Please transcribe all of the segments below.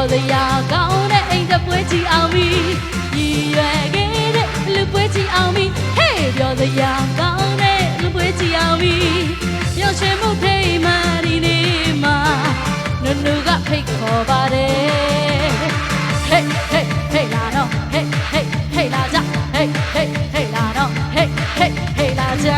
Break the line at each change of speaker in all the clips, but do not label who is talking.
ပြောစရာကောင်းတဲ့အိမ်တစ်ပွဲကြီးအောင်ပြီရည်ရွယ်ခဲ့တဲ့လူပွဲကြီးအောင်ပြီဟေးပြောစရာကောင်းတဲ့လူပွဲကြီးအောင်ပြီပျော်ရွှင်မှုထိတ်မှန်ဒီနေ့မှာနုနုကဖိတ်ခေါ်ပါတယ်ဟေးဟေးဟေးလာတော့ဟေးဟေးဟေးလာကြဟေးဟေးဟေးလာတော့ဟေးဟေးဟေးလာကြ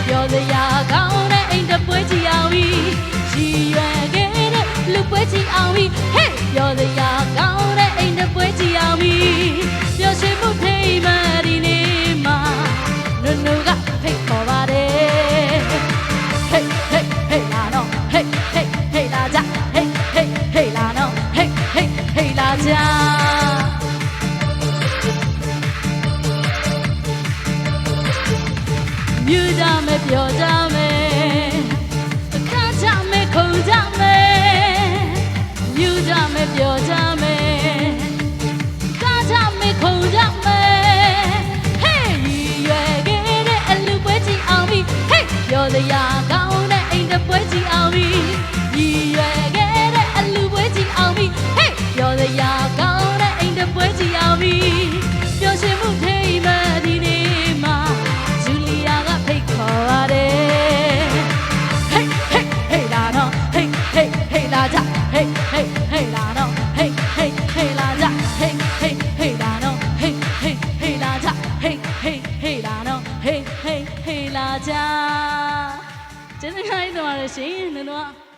ပြောစရာကောင်းတဲ့အိမ်တစ်ပွဲကြီးအောင်ပြီရည်ရွယ်ခဲ့တဲ့လူပွဲကြီးအောင်ပြီဟေးပြောစရာကောင်းတဲ့အိမ်တစ်ပွဲကြီးအောင်ပြီပျော်ရွှင်မှုထိတ်မှန်ဒီနေ့မှာနုနုကဖိတ်ခေါ်ပါတယ်ဟေးဟေးဟေးလာတော့ဟေးဟေးဟေးလာကြဟေးဟေးဟေးလာတော့ဟေးဟေးဟေးလာကြမြူကြမယ်ပြောကြမယ်အခါကြမယ်ခုန်ကြမယ်မြူကြမယ်ပြောကြမယ်အခါကြမယ်ခုန်ကြမယ်ဟေးရွယ်ခဲ့တဲ့အလူပွဲကြီးအောင်ပြီဟေးပြောစရာကောင်းတဲ့အိမ်တစ်ပွဲကြီးအောင်ပြီရွယ်ခဲ့တဲ့အလူပွဲကြီးအောင်ပြီဟေးပြောစရာကောင်းတဲ့အိမ်တစ်ပွဲကြီးအောင်ပြီပျော်ရွှင်မှုထိတ်မှန်ဒီနေ့မှာခေါ်ရတယ်ဟေးဟေးဟေးလာတော့ဟေးဟေးဟေးလာကြဟေးဟေးဟေးလာတော့ဟေးဟေးဟေးလာကြဟေးဟေးဟေးလာတော့ဟေးဟေးဟေးလာကြဟေးဟေးဟေးလာတော့ဟေးဟေးဟေးလာကြကျေးဇူးများတင်ပါတယ်ရှင်နင်တို့